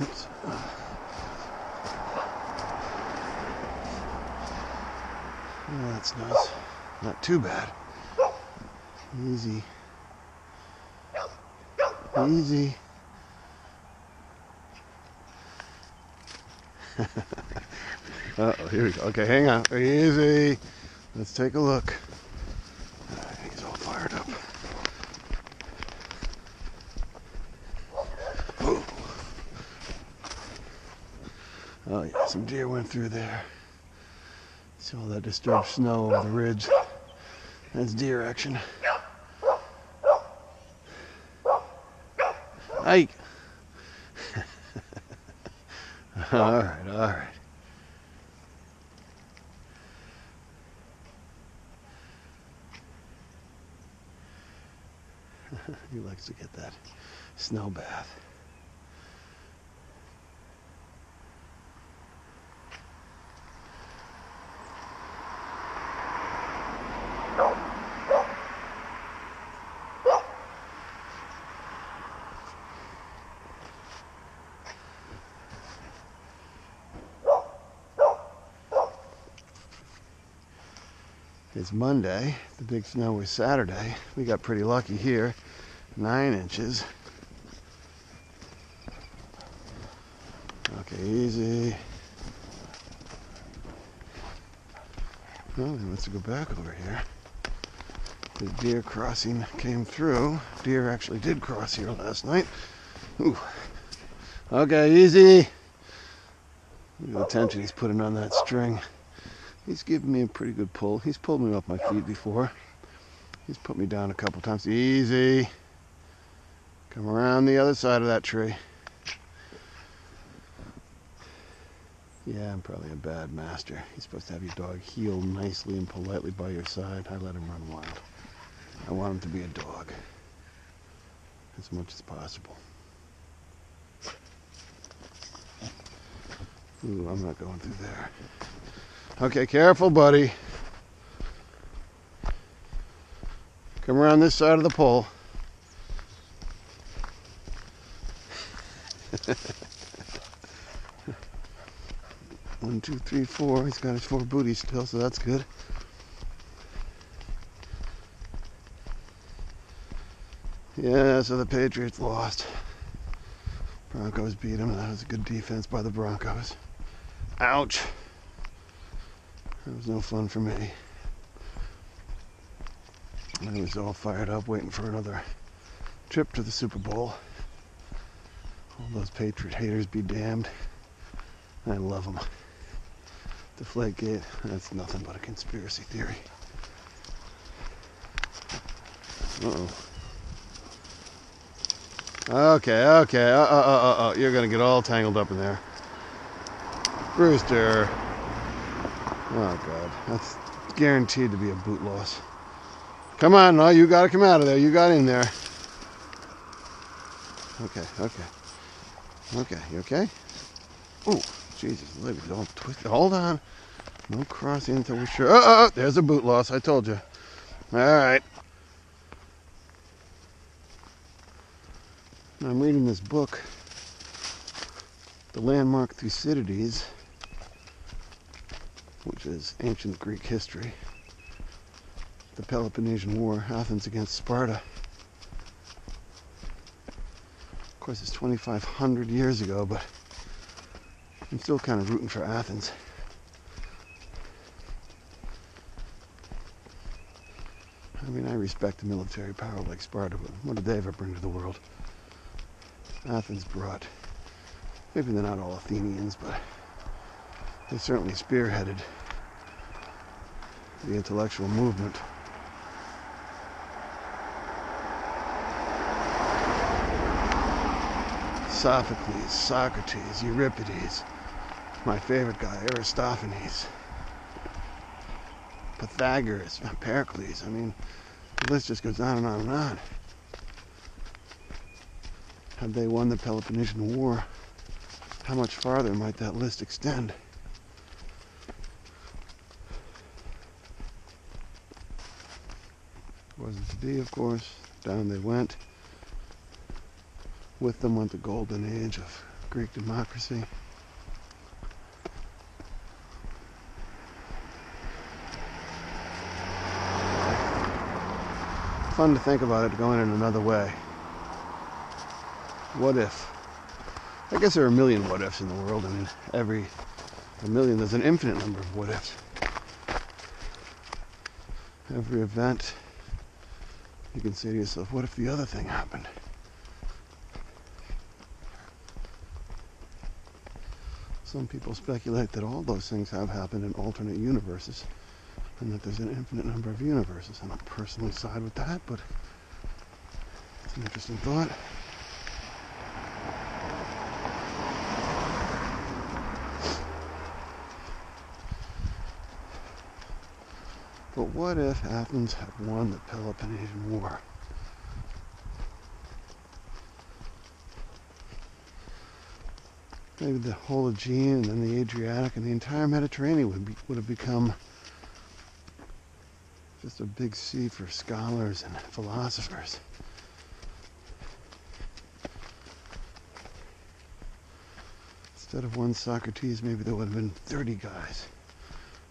Oops. Oh, that's nice. Not too bad. Easy. Easy. Uh-oh, here we go. Okay, hang on. Easy. Let's take a look. He's all fired up. Ooh. Oh yeah, some deer went through there. See all that disturbed snow over the ridge. That's deer action. Ike. All right, all right. He likes to get that snow bath. It's Monday. The big snow was Saturday. We got pretty lucky here. 9 inches. Okay, easy. Well, he wants to go back over here. The deer crossing came through. Deer actually did cross here last night. Ooh. Okay, easy. Look at the tension he's putting on that string. He's giving me a pretty good pull. He's pulled me off my feet before. He's put me down a couple times. Easy. Come around the other side of that tree. Yeah, I'm probably a bad master. You're supposed to have your dog heel nicely and politely by your side. I let him run wild. I want him to be a dog as much as possible. Ooh, I'm not going through there. Okay, careful, buddy. Come around this side of the pole. 1, 2, 3, 4. He's got his 4 booties still, so that's good. Yeah, so the Patriots lost. Broncos beat them. That was a good defense by the Broncos. Ouch. That was no fun for me. I was all fired up waiting for another trip to the Super Bowl. All those Patriot haters be damned. I love them. Deflategate, that's nothing but a conspiracy theory. Uh-oh. Okay. You're gonna get all tangled up in there. Brewster. Oh, God. That's guaranteed to be a boot loss. Come on, no, you gotta come out of there. You got in there. Okay. Okay, you okay? Oh, Jesus, lady, don't twist it. Hold on. No crossing until we're sure. Oh, there's a boot loss. I told you. All right. I'm reading this book, The Landmark Thucydides, which is ancient Greek history. The Peloponnesian War, Athens against Sparta. Of course, it's 2,500 years ago, but I'm still kind of rooting for Athens. I mean, I respect a military power like Sparta, but what did they ever bring to the world? Athens brought, maybe they're not all Athenians, but they certainly spearheaded the intellectual movement. Sophocles, Socrates, Euripides, my favorite guy, Aristophanes, Pythagoras, Pericles. I mean, the list just goes on and on and on. Had they won the Peloponnesian War, how much farther might that list extend? Wasn't to be, of course. Down they went. With them went the golden age of Greek democracy. Fun to think about it going in another way. What if? I guess there are a million what ifs in the world. I mean, there's an infinite number of what ifs. Every event, you can say to yourself, what if the other thing happened? Some people speculate that all those things have happened in alternate universes, and that there's an infinite number of universes. I don't personally side with that, but it's an interesting thought. But what if Athens had won the Peloponnesian War? Maybe the whole Aegean and then the Adriatic and the entire Mediterranean would have become just a big sea for scholars and philosophers. Instead of one Socrates, maybe there would have been 30 guys.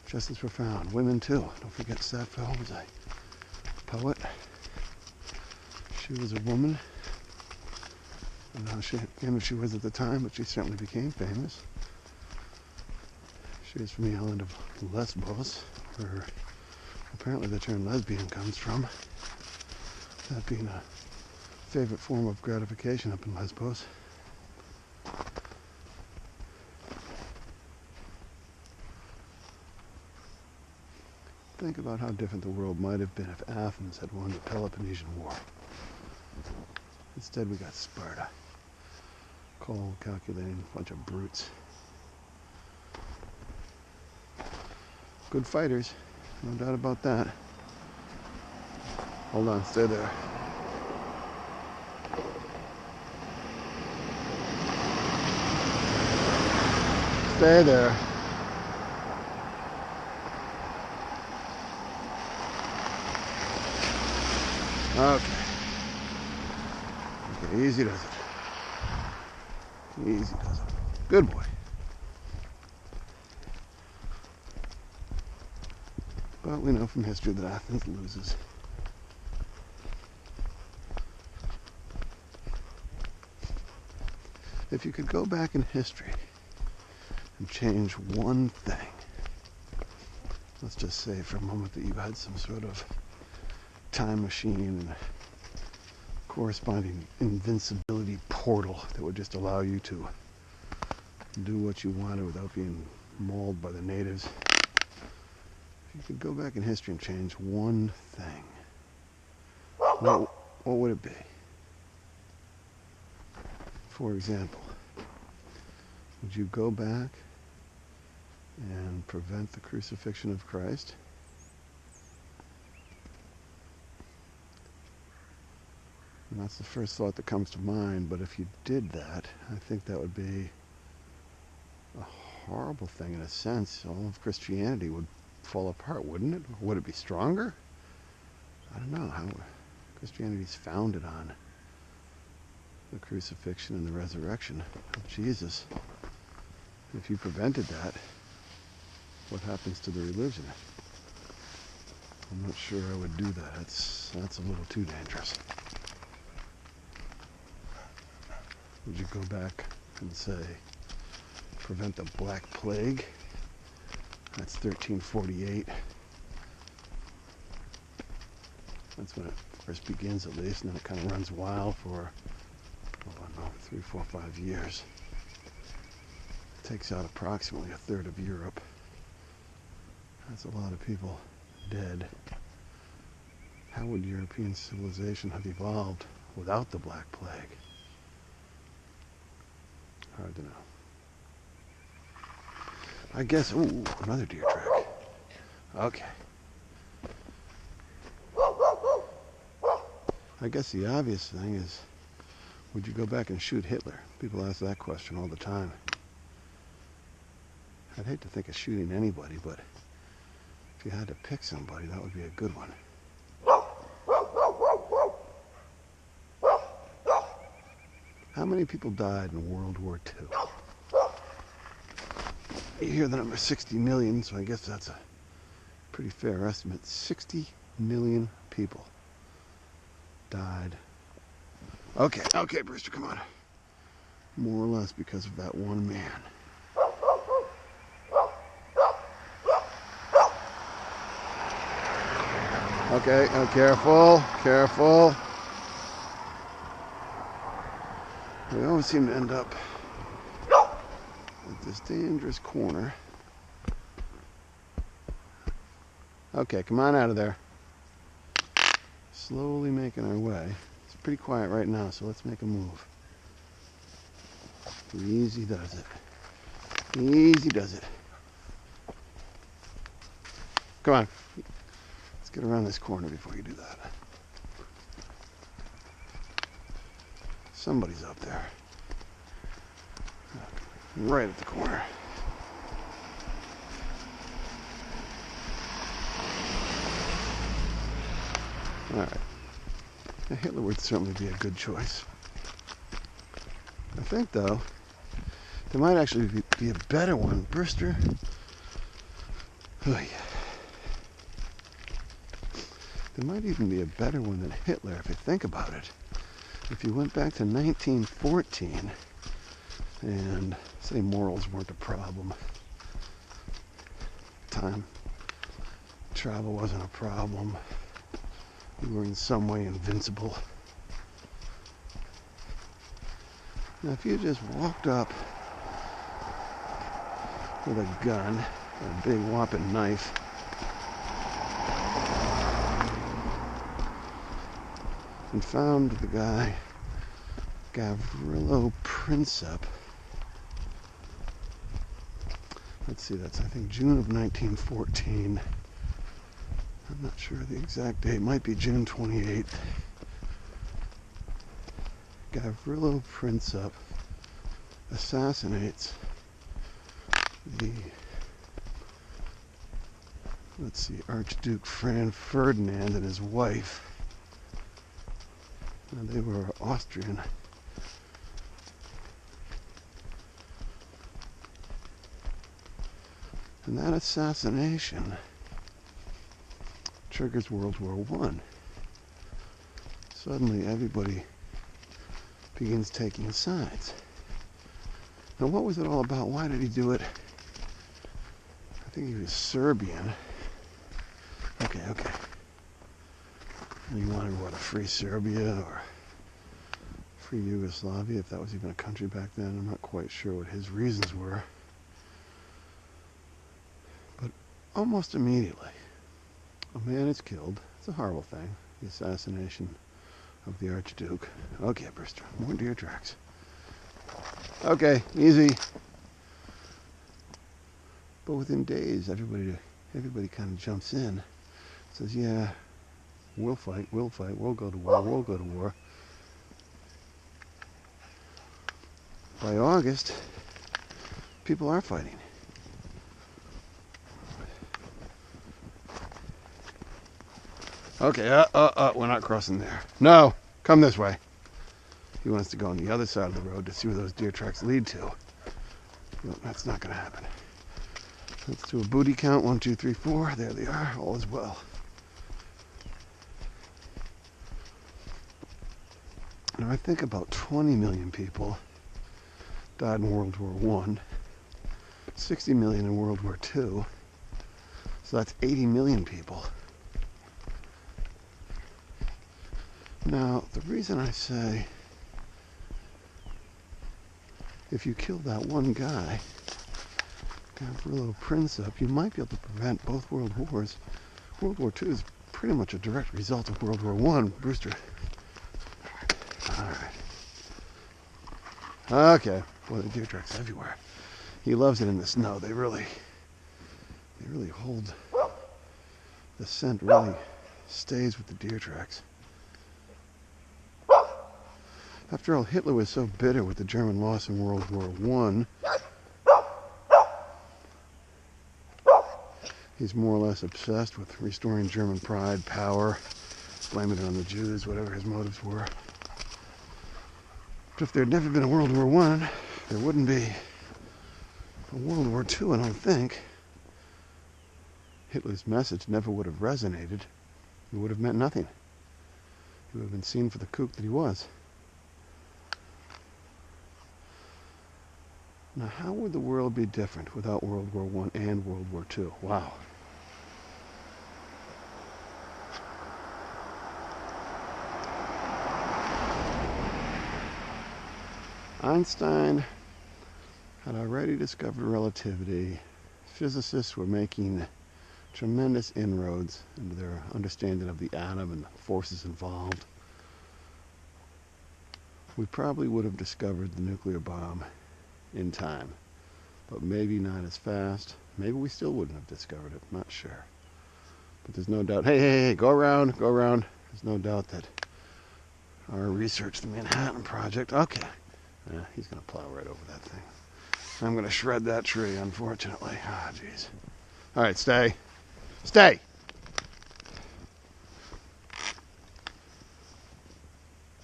Just as profound. Women too. Don't forget Sappho was a poet. She was a woman. I don't know how famous she was at the time, but she certainly became famous. She was from the island of Lesbos, where apparently the term lesbian comes from. That being a favorite form of gratification up in Lesbos. Think about how different the world might have been if Athens had won the Peloponnesian War. Instead we got Sparta. Cold, calculating bunch of brutes. Good fighters, no doubt about that. Hold on, stay there. Stay there. Okay. Okay, easy does it. Easy does it. Good boy. But we know from history that Athens loses. If you could go back in history and change one thing, let's just say for a moment that you had some sort of time machine and a corresponding invincibility portal that would just allow you to do what you wanted without being mauled by the natives. If you could go back in history and change one thing, what would it be? For example, would you go back and prevent the crucifixion of Christ? And that's the first thought that comes to mind, but if you did that, I think that would be a horrible thing in a sense. All of Christianity would fall apart, wouldn't it? Or would it be stronger? I don't know. How Christianity's founded on the crucifixion and the resurrection of Jesus. If you prevented that, what happens to the religion? I'm not sure I would do that. That's a little too dangerous. Would you go back and say, prevent the Black Plague? That's 1348. That's when it first begins, at least, and then it kind of runs wild for, I don't know, 3, 4, 5 years. It takes out approximately a third of Europe. That's a lot of people dead. How would European civilization have evolved without the Black Plague? Hard to know. I guess, ooh, another deer track. Okay. I guess the obvious thing is, would you go back and shoot Hitler? People ask that question all the time. I'd hate to think of shooting anybody, but if you had to pick somebody, that would be a good one. How many people died in World War II? You hear the number 60 million, so I guess that's a pretty fair estimate. 60 million people died. Okay, Brewster, come on. More or less because of that one man. Okay, careful. We always seem to end up at this dangerous corner. Okay, come on out of there. Slowly making our way. It's pretty quiet right now, so let's make a move. Easy does it. Easy does it. Come on. Let's get around this corner before you do that. Somebody's up there. Right at the corner. Alright. Now Hitler would certainly be a good choice. I think, though, there might actually be a better one. Brewster. Oh, yeah. There might even be a better one than Hitler if you think about it. If you went back to 1914 and say morals weren't a problem, time travel wasn't a problem, we were in some way invincible. Now if you just walked up with a gun, a big whopping knife, and found the guy Gavrilo Princip. Let's see, that's I think June of 1914. I'm not sure the exact date. It might be June 28th. Gavrilo Princip assassinates the, let's see, Archduke Franz Ferdinand and his wife. Now, they were Austrian. And that assassination triggers World War I. Suddenly everybody begins taking sides. Now what was it all about? Why did he do it? I think he was Serbian. Okay. And he wanted, what, a free Serbia or free Yugoslavia, if that was even a country back then. I'm not quite sure what his reasons were. But almost immediately, a man is killed. It's a horrible thing, the assassination of the Archduke. Okay, Brewster, more deer tracks. Okay, easy. But within days, everybody kind of jumps in, says, yeah, we'll fight, we'll go to war. By August, people are fighting. Okay, we're not crossing there. No, come this way. He wants to go on the other side of the road to see where those deer tracks lead to. No, that's not going to happen. Let's do a booty count. 1, 2, 3, 4. There they are. All is well. Now I think about 20 million people died in World War I, 60 million in World War II, so that's 80 million people. Now, the reason I say if you kill that one guy, Gavrilo Princip, you might be able to prevent both world wars. World War II is pretty much a direct result of World War I. Brewster. All right. Okay. Boy, the deer tracks everywhere. He loves it in the snow. They really hold. The scent really stays with the deer tracks. After all, Hitler was so bitter with the German loss in World War I. He's more or less obsessed with restoring German pride, power, blaming it on the Jews, whatever his motives were. But if there had never been a World War I, there wouldn't be a World War II, I don't think. Hitler's message never would have resonated. It would have meant nothing. He would have been seen for the kook that he was. Now, how would the world be different without World War I and World War II? Wow. Einstein had already discovered relativity. Physicists were making tremendous inroads into their understanding of the atom and the forces involved. We probably would have discovered the nuclear bomb in time, but maybe not as fast. Maybe we still wouldn't have discovered it, not sure. But there's no doubt, hey, go around. There's no doubt that our research, the Manhattan Project, okay. He's going to plow right over that thing. I'm going to shred that tree, unfortunately. Ah, jeez. All right, stay. Stay!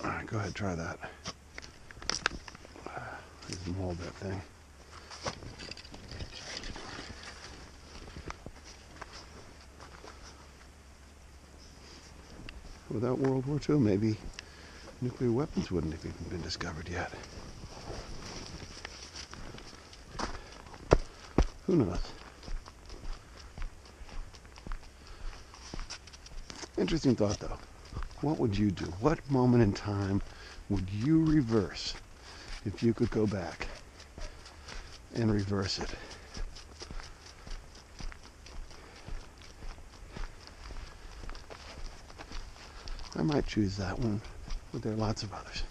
All right, go ahead, try that. Just mold that thing. Without World War II, maybe nuclear weapons wouldn't have even been discovered yet. Who knows? Interesting thought, though. What would you do? What moment in time would you reverse if you could go back and reverse it? I might choose that one, but there are lots of others.